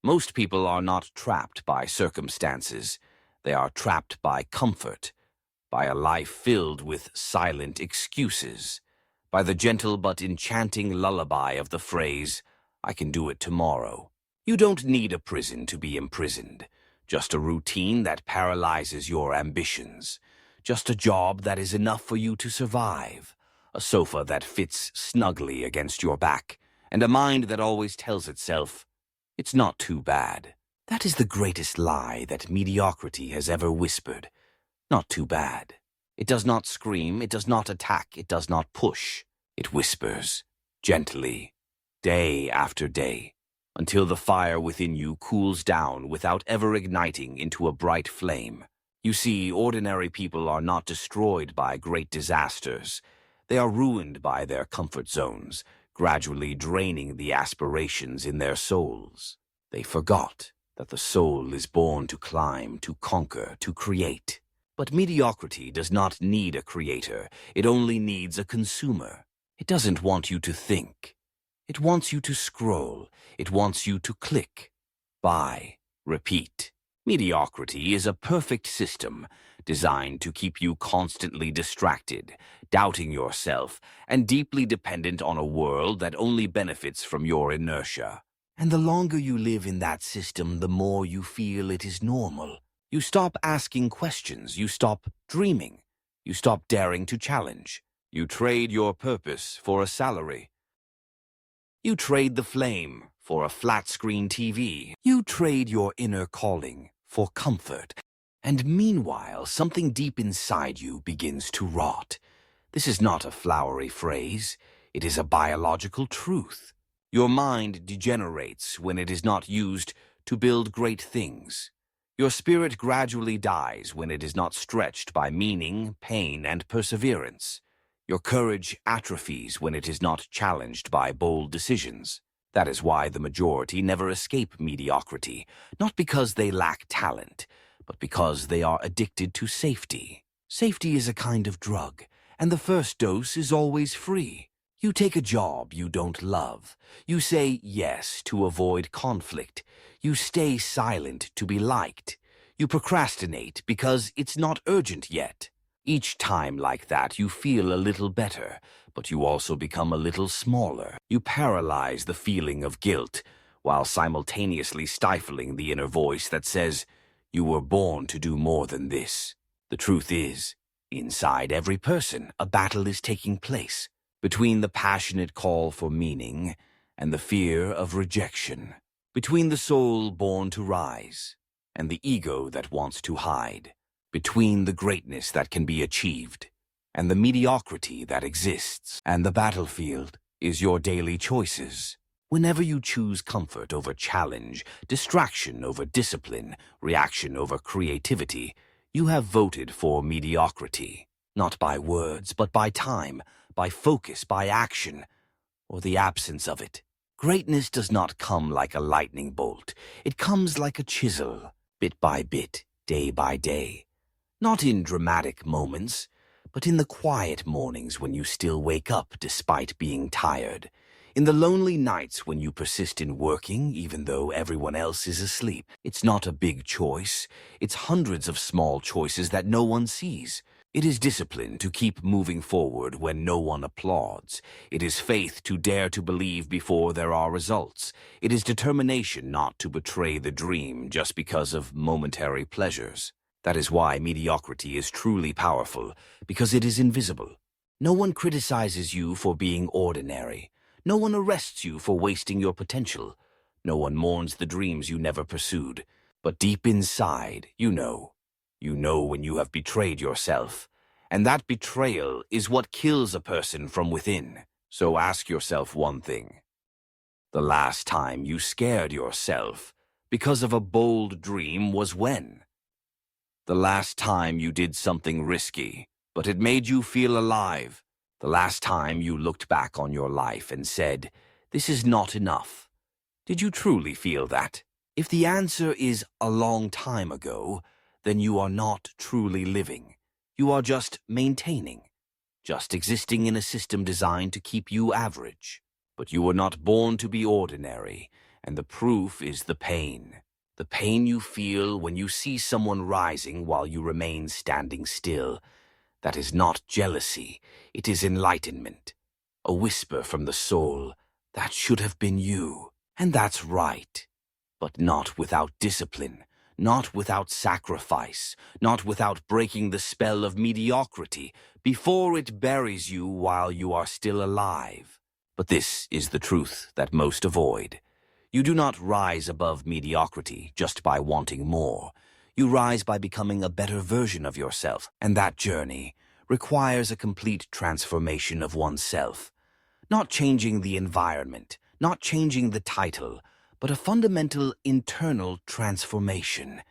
Most people are not trapped by circumstances. They are trapped by comfort, by a life filled with silent excuses, by the gentle but enchanting lullaby of the phrase, "I can do it tomorrow." You don't need a prison to be imprisoned, just a routine that paralyzes your ambitions, just a job that is enough for you to survive, a sofa that fits snugly against your back, and a mind that always tells itself, "It's not too bad." That is the greatest lie that mediocrity has ever whispered. Not too bad. It does not scream, it does not attack, it does not push. It whispers, gently, day after day, until the fire within you cools down without ever igniting into a bright flame. You see, ordinary people are not destroyed by great disasters. They are ruined by their comfort zones, gradually draining the aspirations in their souls. They forgot that the soul is born to climb, to conquer, to create. But mediocrity does not need a creator. It only needs a consumer. It doesn't want you to think. It wants you to scroll. It wants you to click, buy, repeat. Mediocrity is a perfect system designed to keep you constantly distracted, doubting yourself, and deeply dependent on a world that only benefits from your inertia. And the longer you live in that system, the more you feel it is normal. You stop asking questions. You stop dreaming. You stop daring to challenge. You trade your purpose for a salary. You trade the flame for a flat-screen TV. You trade your inner calling for comfort. And meanwhile, something deep inside you begins to rot. This is not a flowery phrase. It is a biological truth. Your mind degenerates when it is not used to build great things. Your spirit gradually dies when it is not stretched by meaning, pain, and perseverance. Your courage atrophies when it is not challenged by bold decisions. That is why the majority never escape mediocrity, not because they lack talent, but because they are addicted to safety. Safety is a kind of drug, and the first dose is always free. You take a job you don't love. You say yes to avoid conflict. You stay silent to be liked. You procrastinate because it's not urgent yet. Each time like that, you feel a little better, but you also become a little smaller. You paralyze the feeling of guilt, while simultaneously stifling the inner voice that says, "You were born to do more than this." The truth is, inside every person, a battle is taking place, between the passionate call for meaning and the fear of rejection, between the soul born to rise and the ego that wants to hide, between the greatness that can be achieved and the mediocrity that exists. And the battlefield is your daily choices. Whenever you choose comfort over challenge, distraction over discipline, reaction over creativity, you have voted for mediocrity, not by words, but by time, by focus, by action, or the absence of it. Greatness does not come like a lightning bolt. It comes like a chisel, bit by bit, day by day. Not in dramatic moments, but in the quiet mornings when you still wake up despite being tired. In the lonely nights when you persist in working even though everyone else is asleep. It's not a big choice. It's hundreds of small choices that no one sees. It is discipline to keep moving forward when no one applauds. It is faith to dare to believe before there are results. It is determination not to betray the dream just because of momentary pleasures. That is why mediocrity is truly powerful, because it is invisible. No one criticizes you for being ordinary. No one arrests you for wasting your potential. No one mourns the dreams you never pursued. But deep inside, you know. You know when you have betrayed yourself. And that betrayal is what kills a person from within. So ask yourself one thing. The last time you scared yourself because of a bold dream was when? The last time you did something risky, but it made you feel alive. The last time you looked back on your life and said, "This is not enough." Did you truly feel that? If the answer is a long time ago, then you are not truly living. You are just maintaining, just existing in a system designed to keep you average. But you were not born to be ordinary, And the proof is the pain. The pain you feel when you see someone rising while you remain standing still. That is not jealousy, it is enlightenment. A whisper from the soul, that should have been you. And that's right. But not without discipline, not without sacrifice, not without breaking the spell of mediocrity before it buries you while you are still alive. But this is the truth that most avoid. You do not rise above mediocrity just by wanting more. You rise by becoming a better version of yourself, and that journey requires a complete transformation of oneself. Not changing the environment, not changing the title, but a fundamental internal transformation.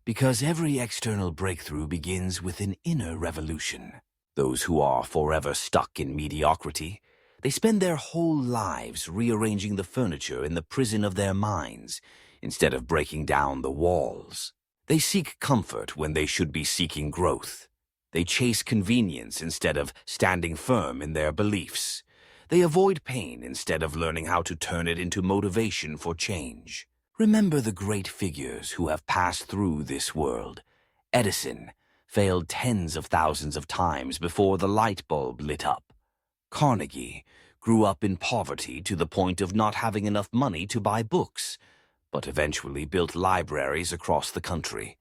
Because every external breakthrough begins with an inner revolution. Those who are forever stuck in mediocrity, they spend their whole lives rearranging the furniture in the prison of their minds, instead of breaking down the walls. They seek comfort when they should be seeking growth. They chase convenience instead of standing firm in their beliefs. They avoid pain instead of learning how to turn it into motivation for change. Remember the great figures who have passed through this world. Edison failed tens of thousands of times before the light bulb lit up. Carnegie grew up in poverty to the point of not having enough money to buy books, but eventually built libraries across the country.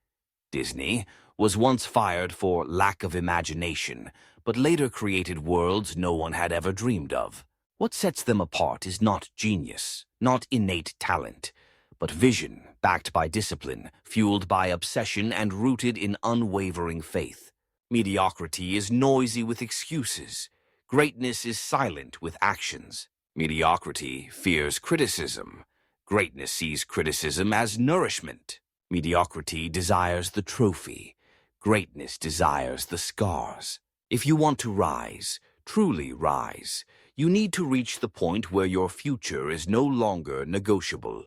Disney was once fired for lack of imagination, but later created worlds no one had ever dreamed of. What sets them apart is not genius, not innate talent, but vision backed by discipline, fueled by obsession and rooted in unwavering faith. Mediocrity is noisy with excuses. Greatness is silent with actions. Mediocrity fears criticism. Greatness sees criticism as nourishment. Mediocrity desires the trophy. Greatness desires the scars. If you want to rise, truly rise, you need to reach the point where your future is no longer negotiable.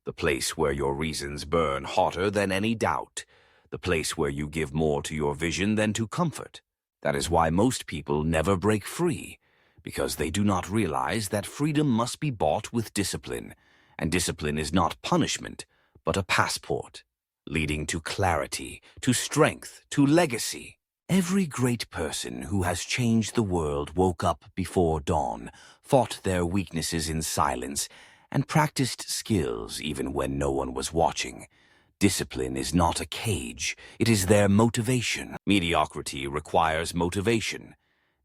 The place where your reasons burn hotter than any doubt. The place where you give more to your vision than to comfort. That is why most people never break free, because they do not realize that freedom must be bought with discipline, and discipline is not punishment, but a passport, leading to clarity, to strength, to legacy. Every great person who has changed the world woke up before dawn, fought their weaknesses in silence, and practiced skills even when no one was watching. Discipline is not a cage, it is their motivation. Mediocrity requires motivation.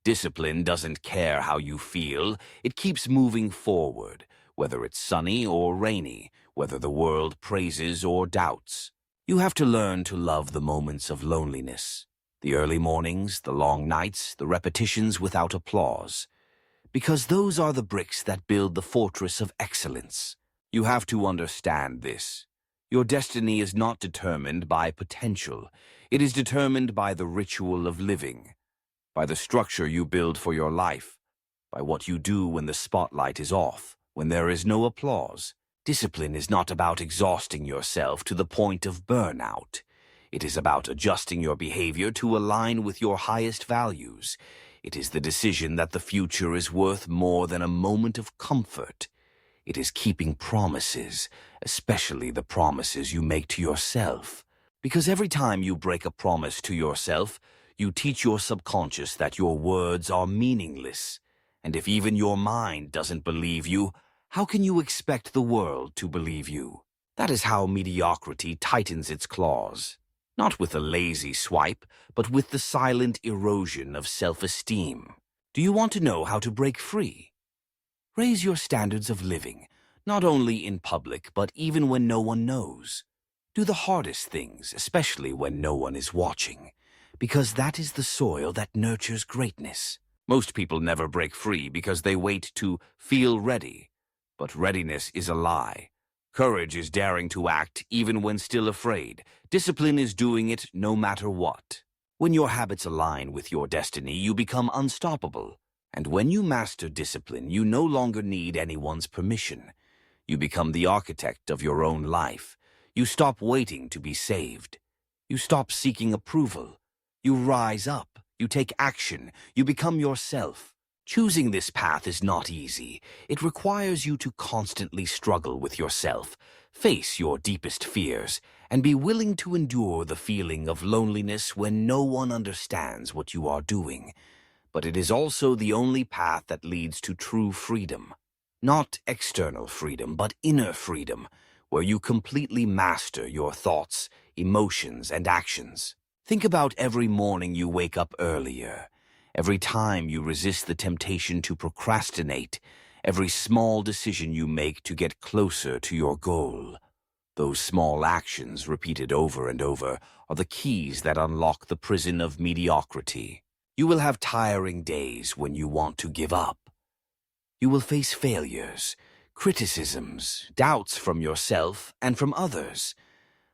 Discipline doesn't care how you feel, it keeps moving forward, whether it's sunny or rainy, whether the world praises or doubts. You have to learn to love the moments of loneliness. The early mornings, the long nights, the repetitions without applause. Because those are the bricks that build the fortress of excellence. You have to understand this. Your destiny is not determined by potential. It is determined by the ritual of living, by the structure you build for your life, by what you do when the spotlight is off, when there is no applause. Discipline is not about exhausting yourself to the point of burnout. It is about adjusting your behavior to align with your highest values. It is the decision that the future is worth more than a moment of comfort. It is keeping promises, especially the promises you make to yourself. Because every time you break a promise to yourself, you teach your subconscious that your words are meaningless. And if even your mind doesn't believe you, how can you expect the world to believe you? That is how mediocrity tightens its claws. Not with a lazy swipe, but with the silent erosion of self-esteem. Do you want to know how to break free? Raise your standards of living, not only in public, but even when no one knows. Do the hardest things, especially when no one is watching, because that is the soil that nurtures greatness. Most people never break free because they wait to feel ready. But readiness is a lie. Courage is daring to act even when still afraid. Discipline is doing it no matter what. When your habits align with your destiny, you become unstoppable. And when you master discipline, you no longer need anyone's permission. You become the architect of your own life. You stop waiting to be saved. You stop seeking approval. You rise up. You take action. You become yourself. Choosing this path is not easy. It requires you to constantly struggle with yourself, face your deepest fears, and be willing to endure the feeling of loneliness when no one understands what you are doing. But it is also the only path that leads to true freedom. Not external freedom, but inner freedom, where you completely master your thoughts, emotions, and actions. Think about every morning you wake up earlier, every time you resist the temptation to procrastinate, every small decision you make to get closer to your goal. Those small actions, repeated over and over, are the keys that unlock the prison of mediocrity. You will have tiring days when you want to give up. You will face failures, criticisms, doubts from yourself and from others.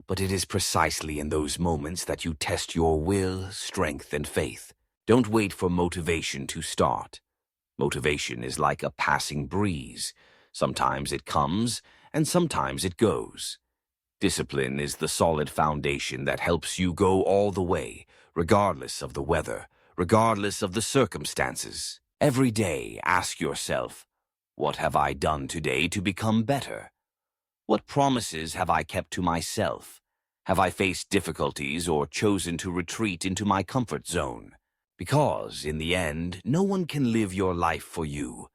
But it is precisely in those moments that you test your will, strength, and faith. Don't wait for motivation to start. Motivation is like a passing breeze. Sometimes it comes, and sometimes it goes. Discipline is the solid foundation that helps you go all the way, regardless of the weather, regardless of the circumstances. Every day, ask yourself, what have I done today to become better? What promises have I kept to myself? Have I faced difficulties or chosen to retreat into my comfort zone? Because, in the end, no one can live your life for you.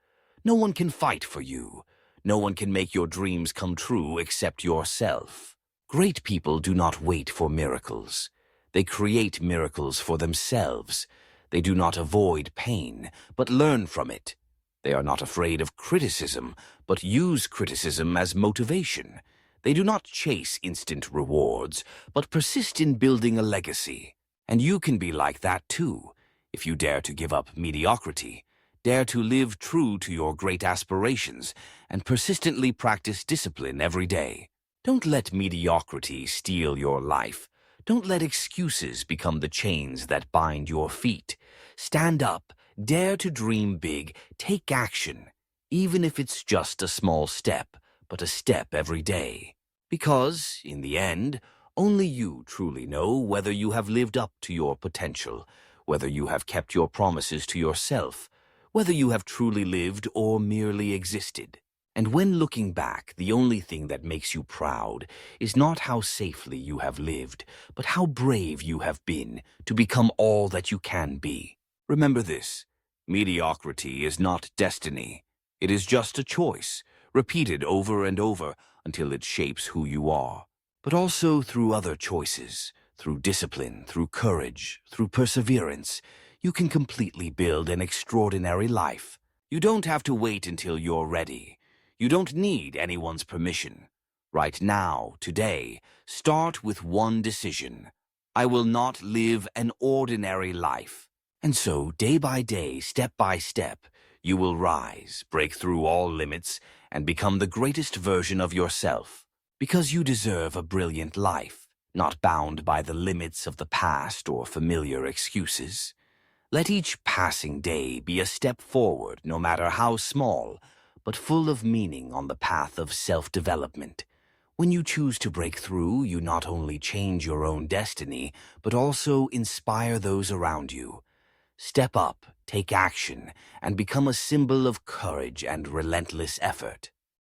No one can fight for you. No one can make your dreams come true except yourself. Great people do not wait for miracles. They create miracles for themselves. They do not avoid pain, but learn from it. They are not afraid of criticism, but use criticism as motivation. They do not chase instant rewards, but persist in building a legacy. And you can be like that too, if you dare to give up mediocrity, dare to live true to your great aspirations, and persistently practice discipline every day. Don't let mediocrity steal your life. Don't let excuses become the chains that bind your feet. Stand up, dare to dream big, take action, even if it's just a small step, but a step every day. Because, in the end, only you truly know whether you have lived up to your potential, whether you have kept your promises to yourself, whether you have truly lived or merely existed. And when looking back, the only thing that makes you proud is not how safely you have lived, but how brave you have been to become all that you can be. Remember this, mediocrity is not destiny. It is just a choice, repeated over and over until it shapes who you are. But also through other choices, through discipline, through courage, through perseverance, you can completely build an extraordinary life. You don't have to wait until you're ready. You don't need anyone's permission. Right now, today, start with one decision. I will not live an ordinary life. And so, day by day, step by step, you will rise, break through all limits, and become the greatest version of yourself. Because you deserve a brilliant life, not bound by the limits of the past or familiar excuses. Let each passing day be a step forward, no matter how small, but full of meaning on the path of self-development. When you choose to break through, you not only change your own destiny, but also inspire those around you. Step up, take action, and become a symbol of courage and relentless effort.